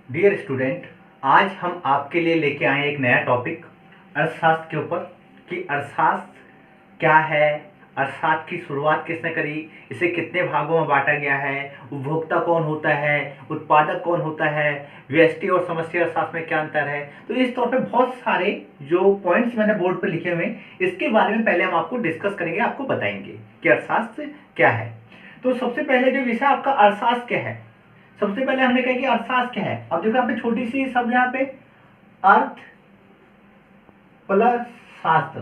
Dear student, आज हम आपके लिए लेके आए हैं एक नया टॉपिक अर्थशास्त्र के ऊपर कि अर्थशास्त्र क्या है, अर्थशास्त्र की शुरुआत किसने करी, इसे कितने भागों में बांटा गया है, उपभोक्ता कौन होता है, उत्पादक कौन होता है, व्यष्टि और समष्टि अर्थशास्त्र में क्या अंतर है। तो इस तौर पे बहुत सारे जो पॉइंट्स मैंने बोर्ड पे लिखे हुए हैं इसके बारे में पहले हम आपको डिस्कस करेंगे, आपको बताएंगे कि अर्थशास्त्र क्या है। तो सबसे पहले जो विषय आपका अर्थशास्त्र क्या है, सबसे पहले हमने कहा कि अर्थशास्त्र क्या है। अब देखो यहाँ पे छोटी सी शब्द यहाँ पे अर्थ प्लस शास्त्र।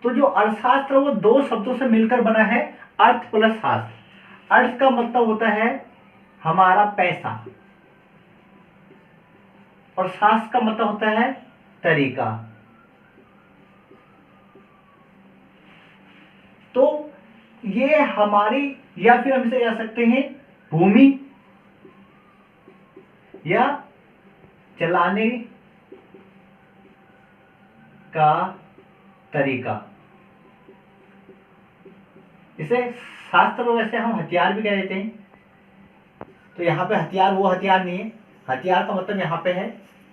तो जो अर्थशास्त्र वो दो शब्दों से मिलकर बना है, अर्थ प्लस शास्त्र। अर्थ का मतलब होता है हमारा पैसा और शास्त्र का मतलब होता है तरीका। तो ये हमारी, या फिर हम इसे कह सकते हैं भूमि या चलाने का तरीका। इसे शास्त्र में वैसे हम हथियार भी कह देते हैं। तो यहाँ पे हथियार वो हथियार नहीं है, हथियार का मतलब यहाँ पे है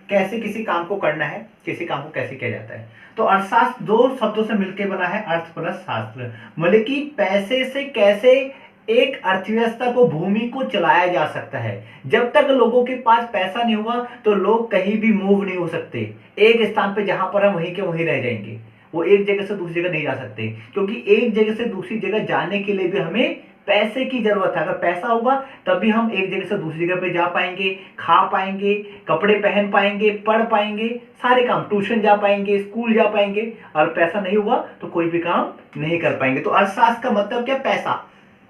कैसे किसी काम को करना है, किसी काम को कैसे किया जाता है। तो अर्थशास्त्र दो शब्दों से मिलकर बना है, अर्थ प्लस शास्त्र। मतलब कि पैसे से कैसे एक अर्थव्यवस्था को, भूमि को चलाया जा सकता है। जब तक लोगों के पास पैसा नहीं हुआ तो लोग कहीं भी मूव नहीं हो सकते। एक स्थान पे जहां पर हम वहीं के वहीं रह जाएंगे, वो एक जगह से दूसरी जगह नहीं जा सकते, क्योंकि एक जगह से दूसरी जगह जाने के लिए भी हमें पैसे की जरूरत है। अगर पैसा होगा तभी हम एक जगह से दूसरी जगह पे जा पाएंगे, खा पाएंगे, कपड़े पहन पाएंगे, पढ़ पाएंगे, सारे काम, ट्यूशन जा पाएंगे, स्कूल जा पाएंगे। और पैसा नहीं हुआ तो कोई भी काम नहीं कर पाएंगे। तो अर्थशास्त्र का मतलब क्या? पैसा,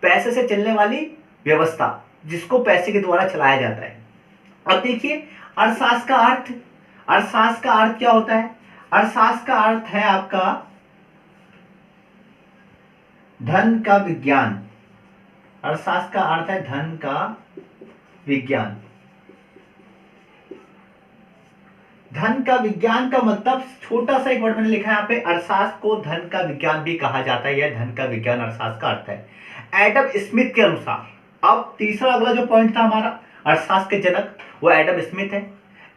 पैसे से चलने वाली व्यवस्था जिसको पैसे के द्वारा चलाया जाता है। अब देखिए अर्थशास्त्र का अर्थ, अर्थशास्त्र का अर्थ क्या होता है? अर्थशास्त्र का अर्थ है आपका धन का विज्ञान। अर्थशास्त्र का अर्थ है धन का विज्ञान। धन का विज्ञान का मतलब छोटा सा एक वर्ड मैंने लिखा है यहाँ पे, अर्थशास्त्र को धन का विज्ञान भी कहा जाता है। यह धन का विज्ञान अर्थशास्त्र का अर्थ है एडम स्मिथ के अनुसार। अब तीसरा अगला जो पॉइंट था हमारा अर्थशास्त्र के जनक, वो एडम स्मिथ है।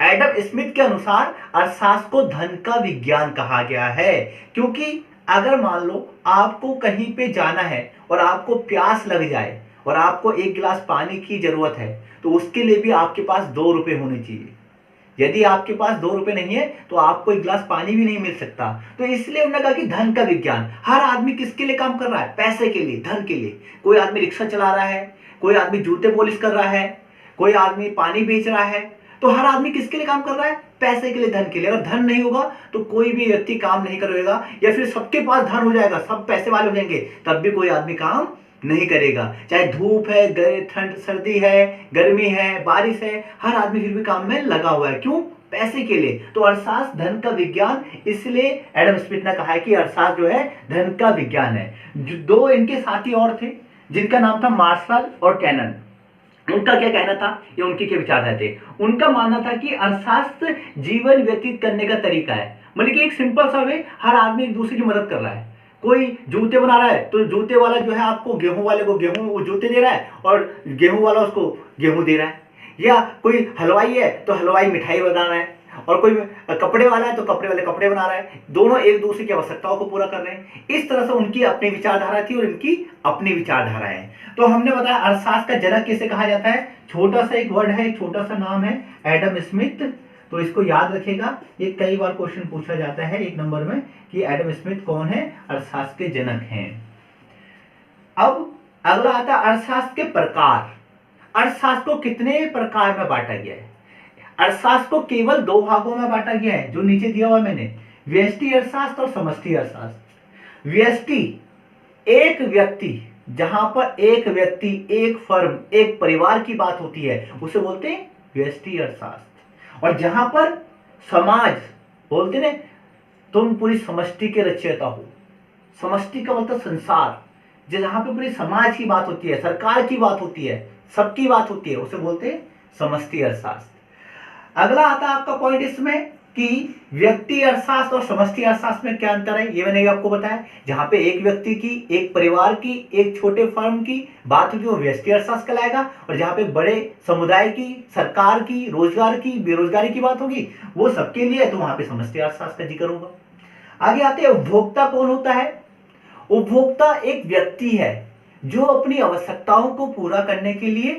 एडम स्मिथ के अनुसार अर्थशास्त्र को धन का विज्ञान कहा गया है, क्योंकि अगर मान लो आपको कहीं पे जाना है और आपको प्यास लग जाए और आपको एक गिलास पानी की जरूरत है, तो उसके लिए भी आपके पास 2 रुपए होने चाहिए। यदि आपके पास 2 रुपए नहीं है तो आपको एक गिलास पानी भी नहीं मिल सकता। तो इसलिए उन्होंने कहा कि धन का विज्ञान। हर आदमी किसके लिए काम कर रहा है? पैसे के लिए, धन के लिए। कोई आदमी रिक्शा चला रहा है, कोई आदमी जूते पॉलिश कर रहा है, कोई आदमी पानी बेच रहा है। तो हर आदमी किसके लिए काम कर रहा है? पैसे के लिए, धन के लिए। अगर धन नहीं होगा तो कोई भी व्यक्ति काम नहीं करेगा, या फिर सबके पास धन हो जाएगा, सब पैसे वाले हो जाएंगे, तब भी कोई आदमी काम नहीं करेगा। चाहे धूप है, ठंड सर्दी है, गर्मी है, बारिश है, हर आदमी फिर भी काम में लगा हुआ है। क्यों? पैसे के लिए। तो अर्थशास्त्र धन का विज्ञान, इसलिए एडम स्मिथ ने कहा है कि अर्थशास्त्र जो है धन का विज्ञान है। दो इनके साथी और थे जिनका नाम था मार्शल और कैनन। उनका क्या कहना था, ये उनके क्या विचारधारा थे? उनका मानना था कि अर्थशास्त्र जीवन व्यतीत करने का तरीका है। मतलब कि एक सिंपल सा वे, हर आदमी एक दूसरे की मदद कर रहा है। कोई जूते बना रहा है तो जूते वाला जो है आपको गेहूं वाले को गेहूं जूते दे रहा है और गेहूं वाला उसको गेहूं दे रहा है। या कोई हलवाई है तो हलवाई मिठाई बना रहा है, और कोई कपड़े वाला है तो कपड़े वाले कपड़े बना रहा है। दोनों एक दूसरे की आवश्यकताओं को पूरा कर रहे हैं। इस तरह से उनकी अपनी विचारधारा थी और इनकी अपनी विचारधारा है। तो हमने बताया अर्थशास्त्र का जनक किसे कहा जाता है? छोटा सा एक वर्ड है, एक छोटा सा नाम है, एडम स्मिथ। तो इसको याद रखेगा, ये कई बार क्वेश्चन पूछा जाता है 1 नंबर में कि एडम स्मिथ कौन है? अर्थशास्त्र के जनक हैं। अब अगला आता है अर्थशास्त्र के प्रकार। अर्थशास्त्र को कितने प्रकार में बांटा गया है? अर्थशास्त्र को केवल 2 भागों में बांटा गया है, जो नीचे दिया हुआ मैंने, व्यष्टि अर्थशास्त्र और समष्टि अर्थशास्त्र। व्यष्टि एक व्यक्ति, जहां पर एक व्यक्ति, एक फर्म, एक परिवार की बात होती है उसे बोलते हैं व्यष्टि अर्थशास्त्र। और जहां पर समाज, बोलते ना तुम पूरी समष्टि के रचयिता हो। समष्टि का मतलब संसार, जहां पे पूरी समाज की बात होती है, सरकार की बात होती है, सबकी बात होती है, उसे बोलते हैं समष्टि अर्थशास्त्र। अगला आता है आपका पॉइंट इसमें कि व्यक्ति अर्थशास्त्र और समष्टि अर्थशास्त्र में क्या अंतर है, ये मैंने आपको बताया। जहां पे एक व्यक्ति की, एक परिवार की, एक छोटे फर्म की बात होगी वो व्यष्टि अर्थशास्त्र कहलाएगा, और जहां पे बड़े समुदाय की, सरकार की, रोजगार की, बेरोजगारी की बात होगी वो सबके लिए है, तो वहां पे समष्टि अर्थशास्त्र का जिक्र होगा। आगे आते हैं, उपभोक्ता कौन होता है? उपभोक्ता एक व्यक्ति है जो अपनी आवश्यकताओं को पूरा करने के लिए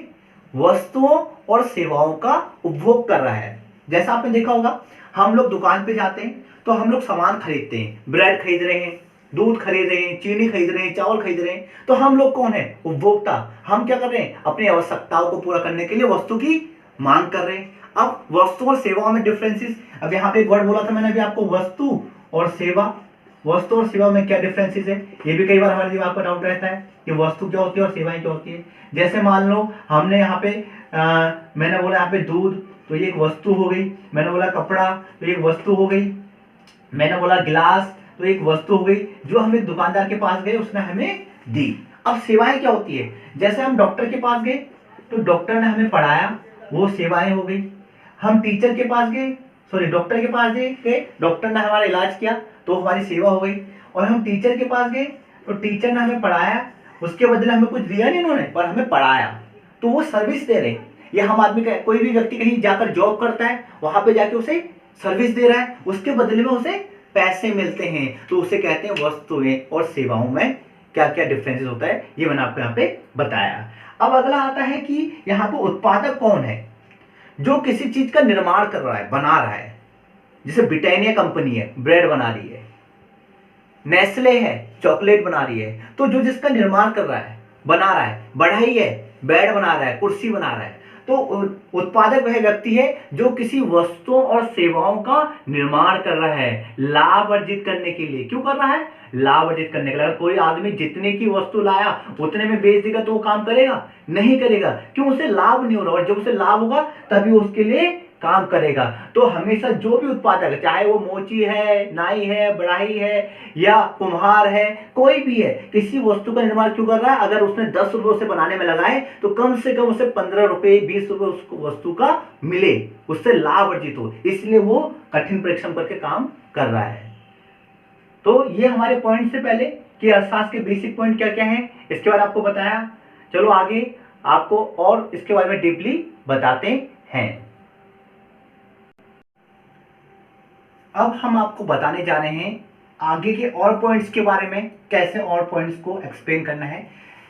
वस्तुओं और सेवाओं का उपभोग कर रहा है। जैसा आपने देखा होगा, हम लोग दुकान पे जाते हैं तो हम लोग सामान खरीदते हैं, ब्रेड खरीद रहे हैं, दूध खरीद रहे हैं, चीनी खरीद रहे हैं, चावल खरीद रहे हैं, तो हम लोग कौन है? उपभोक्ता। हम क्या कर रहे हैं? अपनी आवश्यकताओं को पूरा करने के लिए वस्तु की मांग कर रहे हैं। अब वस्तु और सेवाओं में डिफरेंसेस, अब यहाँ पे एक वर्ड बोला था मैंने अभी आपको, वस्तु और सेवा। वस्तु और सेवा में क्या डिफरेंसेस है, ये भी कई बार हमारे दिमाग पर डाउट रहता है कि वस्तु क्या होती है और सेवाएं क्या होती है। जैसे मान लो हमने यहाँ पे मैंने बोला यहाँ पे दूध, तो ये एक वस्तु हो गई। मैंने बोला कपड़ा, तो एक वस्तु हो गई। मैंने बोला गिलास, तो एक वस्तु हो गई जो हम एक दुकानदार के पास गए, उसने हमें दी। अब सेवाएं क्या होती है, जैसे हम डॉक्टर के पास गए तो डॉक्टर ने हमें पढ़ाया, वो सेवाएं हो गई। हम टीचर के पास गए, सॉरी डॉक्टर के पास गए, डॉक्टर ने हमारा इलाज किया, तो हमारी सेवा हो गई। और हम टीचर के पास गए तो टीचर ने हमें पढ़ाया, उसके बदले हमें कुछ दिया नहीं उन्होंने, पर हमें पढ़ाया, तो वो सर्विस दे रहे। या हम आदमी का, कोई भी व्यक्ति कहीं जाकर जॉब करता है, वहां पे जाके उसे सर्विस दे रहा है, उसके बदले में उसे पैसे मिलते हैं, तो उसे कहते हैं वस्तुएं और सेवाओं में क्या क्या डिफरेंसेस होता है, ये मैंने आपको यहाँ पे बताया। अब अगला आता है कि यहाँ पे उत्पादक कौन है? जो किसी चीज का निर्माण कर रहा है, बना रहा है। जैसे ब्रिटानिया कंपनी है, ब्रेड बना रही है, नेस्ले है, चॉकलेट बना रही है, तो जो जिसका निर्माण कर रहा है, बना रहा है, बढ़ाई है, बेड बना रहा है, कुर्सी बना रहा है, तो उत्पादक वह व्यक्ति है जो किसी वस्तुओं और सेवाओं का निर्माण कर रहा है लाभ अर्जित करने के लिए। क्यों कर रहा है? लाभ अर्जित करने के लिए। अगर कोई आदमी जितने की वस्तु लाया उतने में बेच देगा तो वो काम करेगा? नहीं करेगा। क्यों? उसे लाभ नहीं हो रहा, और जब उसे लाभ होगा तभी उसके लिए काम करेगा। तो हमेशा जो भी उत्पादक है, चाहे वो मोची है, नाई है, बढ़ाई है या कुम्हार है, कोई भी है, किसी वस्तु का निर्माण क्यों कर रहा है? अगर उसने 10 रुपए उसे बनाने में लगाए तो कम से कम उसे 15 रुपए 20 रुपए उस वस्तु का मिले, उससे लाभ अर्जित हो, इसलिए वो कठिन परिश्रम करके काम कर रहा है। तो ये हमारे पॉइंट से पहले कि अर्थशास्त्र के बेसिक पॉइंट क्या क्या है, इसके बारे में आपको बताया। चलो आगे आपको और इसके बारे में डीपली बताते हैं। अब हम आपको बताने जा रहे हैं आगे के और पॉइंट्स के बारे में, कैसे और पॉइंट्स को एक्सप्लेन करना है।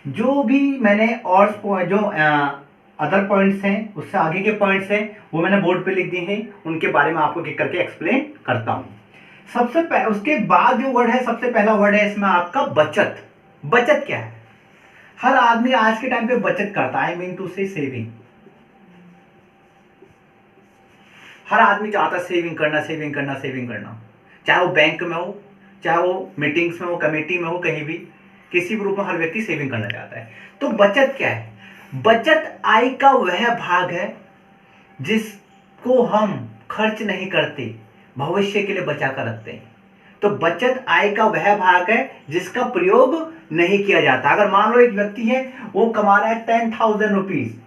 जो भी मैंने और जो अदर पॉइंट्स हैं, उससे आगे के पॉइंट्स हैं, वो मैंने बोर्ड पे लिख दिए हैं, उनके बारे में आपको एक करके एक्सप्लेन करता हूं। सबसे पहले, उसके बाद जो वर्ड है, सबसे पहला वर्ड है इसमें आपका बचत। बचत क्या है? हर आदमी आज के टाइम पे बचत करता है, आई मीन टू से सेविंग। हर आदमी चाहता है सेविंग करना, सेविंग करना, सेविंग करना, चाहे वो बैंक में हो, चाहे वो मीटिंग्स में हो, कमेटी में हो, कहीं भी, किसी भी रूप में हर व्यक्ति सेविंग करना चाहता है। तो बचत क्या है? बचत आय का वह भाग है जिसको हम खर्च नहीं करते, भविष्य के लिए बचा कर रखते हैं। तो बचत आय का वह भाग है जिसका प्रयोग नहीं किया जाता। अगर मान लो एक व्यक्ति है, वो कमा रहा है 10,000 रुपीज,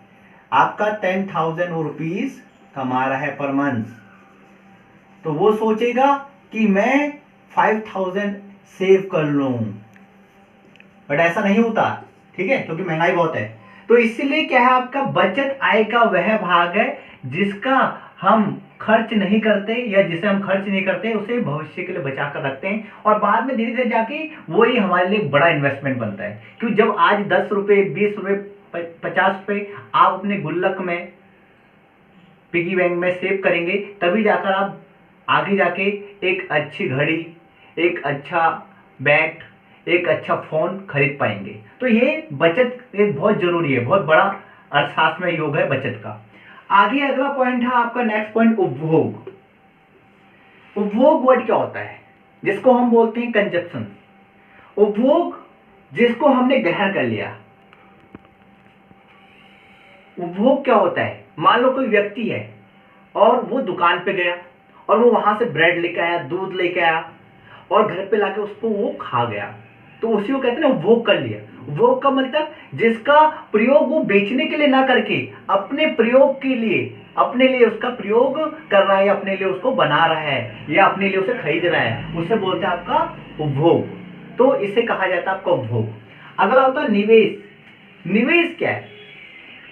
आपका 10,000 रुपीज कमा रहा है पर मंथ, तो वो सोचेगा कि मैं 5,000 सेव कर लूं, बट ऐसा नहीं होता, ठीक है, क्योंकि महंगाई बहुत है। तो इसीलिए क्या है, आपका बचत आय का वह भाग है जिसका हम खर्च नहीं करते, या जिसे हम खर्च नहीं करते उसे भविष्य के लिए बचा कर रखते हैं, और बाद में धीरे धीरे जाके वो ही हमारे लिए बड़ा इन्वेस्टमेंट बनता है। क्योंकि जब आज 10 रुपए, 20 रुपए, 50 रुपए आप अपने गुल्लक में, पिगी बैंक में सेव करेंगे, तभी जाकर आप आगे जाके एक अच्छी घड़ी, एक अच्छा बैट, एक अच्छा फोन खरीद पाएंगे। तो ये बचत एक बहुत जरूरी है, बहुत बड़ा अर्थशास्त्र में योग है बचत का। आगे अगला पॉइंट है आपका, नेक्स्ट पॉइंट, उपभोग। उपभोग वर्ड क्या होता है? जिसको हम बोलते हैं कंजप्शन। उपभोग जिसको हमने ग्रहण कर लिया। उपभोग क्या होता है? मान लो कोई व्यक्ति है और वो दुकान पे गया और वो वहां से ब्रेड लेके आया, दूध लेके आया और घर पे लाके उसको वो खा गया, तो उसी को कहते हैं ना उपभोग कर लिया। उपभोग का मतलब जिसका प्रयोग वो बेचने के लिए ना करके अपने प्रयोग के लिए अपने लिए उसका प्रयोग कर रहा है, या अपने लिए उसको बना रहा है, या अपने लिए उसे खरीद रहा है, उसे बोलते हैं आपका उपभोग। तो इसे कहा जाता है आपका उपभोग। अगला होता है निवेश। निवेश क्या है?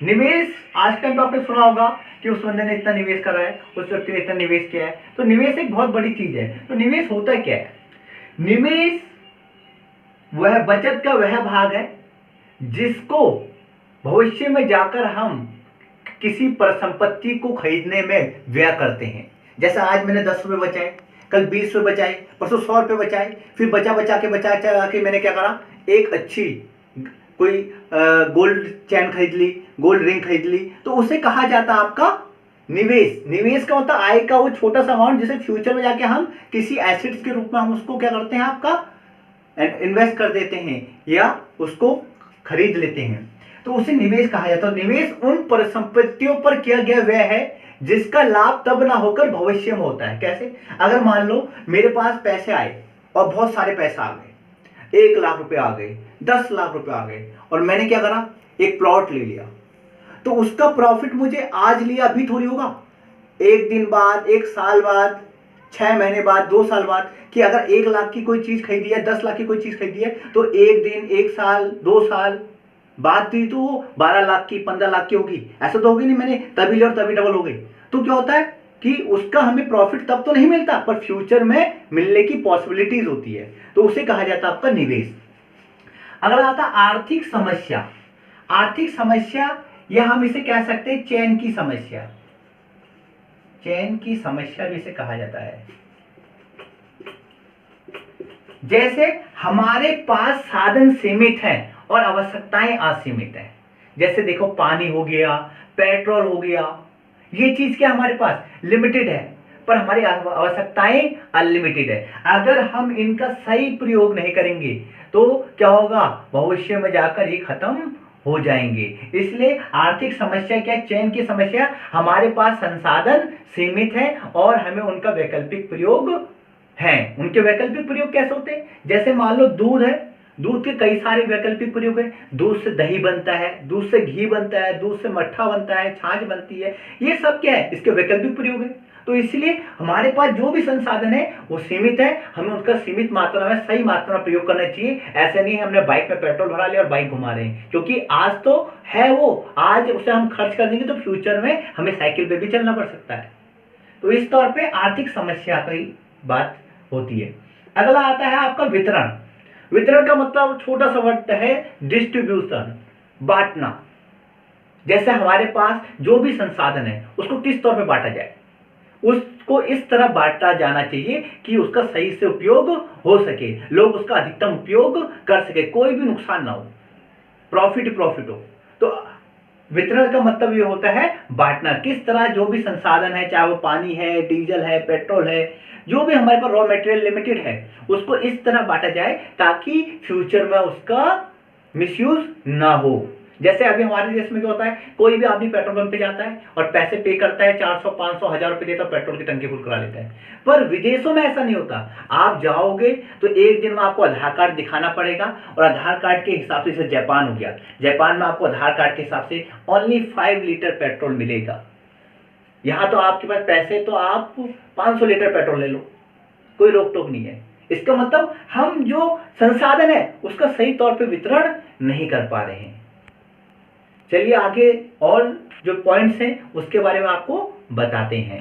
निवेश आज के टाइम पे आपने सुना होगा कि उस बंदे ने इतना निवेश करा है, उस व्यक्ति ने इतना निवेश किया है। तो निवेश एक बहुत बड़ी चीज है। तो निवेश होता क्या है? निवेश वह बचत का वह भाग है जिसको भविष्य में जाकर हम किसी परिसंपत्ति को खरीदने में व्यय करते हैं। जैसे आज मैंने 10 रुपये बचाए, कल 20 रुपये बचाए, परसों 100 रुपये बचाए, फिर बचा के मैंने क्या करा, एक अच्छी कोई गोल्ड चैन खरीद ली, गोल्ड रिंग खरीद ली। तो उसे कहा जाता है आपका निवेश। निवेश का मतलब आय का वो छोटा सा अमाउंट जिसे फ्यूचर में जाके हम किसी एसेट्स के रूप में हम उसको क्या करते हैं, आपका इन्वेस्ट कर देते हैं या उसको खरीद लेते हैं। तो उसे निवेश कहा जाता है। निवेश उन परिसंपत्तियों पर किया गया व्यय है जिसका लाभ तब ना होकर भविष्य में होता है। कैसे? अगर मान लो मेरे पास पैसे आए और बहुत सारे पैसे आ गए, 1 लाख रुपए आ गए, 10 लाख रुपए आ गए, और मैंने क्या करा, एक प्लॉट ले लिया। तो उसका प्रॉफिट मुझे आज लिया अभी थोड़ी होगा, 1 दिन बाद, 1 साल बाद, 6 महीने बाद, 2 साल बाद। कि अगर 1 लाख की कोई चीज खरीदी है, 10 लाख की कोई चीज खरीदी है, तो 1 दिन, 1 साल, 2 साल बात थी तो 12 लाख की, 15 लाख की होगी। ऐसा तो होगी नहीं मैंने तभी लिया और तभी डबल हो गई। तो क्या होता है कि उसका हमें प्रॉफिट तब तो नहीं मिलता, पर फ्यूचर में मिलने की पॉसिबिलिटीज होती है। तो उसे कहा जाता है आपका निवेश। अगला आता आर्थिक समस्या। आर्थिक समस्या या हम इसे कह सकते हैं चैन की समस्या। चैन की समस्या भी इसे कहा जाता है। जैसे हमारे पास साधन सीमित हैं और आवश्यकताएं असीमित हैं। जैसे देखो पानी हो गया, पेट्रोल हो गया, ये चीज क्या हमारे पास लिमिटेड है, पर हमारी आवश्यकताएं अनलिमिटेड है। अगर हम इनका सही प्रयोग नहीं करेंगे तो क्या होगा, भविष्य में जाकर ये खत्म हो जाएंगे। इसलिए आर्थिक समस्या क्या, चैन की समस्या, हमारे पास संसाधन सीमित है और हमें उनका वैकल्पिक प्रयोग है। उनके वैकल्पिक प्रयोग कैसे होते हैं? जैसे मान लो दूध है, दूध के कई सारे वैकल्पिक प्रयोग है। दूध से दही बनता है, दूध से घी बनता है, दूध से मट्ठा बनता है, छाछ बनती है। ये सब क्या है, इसके वैकल्पिक प्रयोग है। तो इसलिए हमारे पास जो भी संसाधन है वो सीमित है, हमें उनका सीमित मात्रा में सही मात्रा में प्रयोग करना चाहिए। ऐसे नहीं हमने बाइक में पेट्रोल भरा लिया और बाइक घुमा रहे हैं, क्योंकि आज तो है वो, आज उसे हम खर्च कर देंगे तो फ्यूचर में हमें साइकिल पे भी चलना पड़ सकता है। तो इस तौर पे आर्थिक समस्या की बात होती है। अगला आता है आपका वितरण। वितरण का मतलब छोटा सा वर्ड है डिस्ट्रीब्यूशन, बांटना। जैसे हमारे पास जो भी संसाधन है उसको किस तौर पे बांटा जाए, उसको इस तरह बांटा जाना चाहिए कि उसका सही से उपयोग हो सके, लोग उसका अधिकतम उपयोग कर सके, कोई भी नुकसान ना हो, प्रॉफिट हो। तो वितरण का मतलब ये होता है बांटना। किस तरह जो भी संसाधन है, चाहे वो पानी है, डीजल है, पेट्रोल है, जो भी हमारे पास रॉ मटेरियल लिमिटेड है, उसको इस तरह बांटा जाए ताकि फ्यूचर में उसका मिसयूज ना हो। जैसे अभी हमारे देश में क्या होता है, कोई भी आदमी पेट्रोल पंप पे जाता है और पैसे पे करता है, 400, 500, 1000 रुपए देता है, पेट्रोल की टंकी फुल करा लेता है। पर विदेशों में ऐसा नहीं होता। आप जाओगे तो एक दिन में आपको आधार कार्ड दिखाना पड़ेगा, और आधार कार्ड के हिसाब से, जैसे जापान हो गया, जापान में आपको आधार कार्ड के हिसाब से ओनली 5 लीटर पेट्रोल मिलेगा। यहां तो आपके पास पैसे तो आप 500 लीटर पेट्रोल ले लो, कोई रोक टोक नहीं है। इसका मतलब हम जो संसाधन है उसका सही तौर पे वितरण नहीं कर पा रहे हैं। चलिए आगे और जो पॉइंट्स हैं उसके बारे में आपको बताते हैं।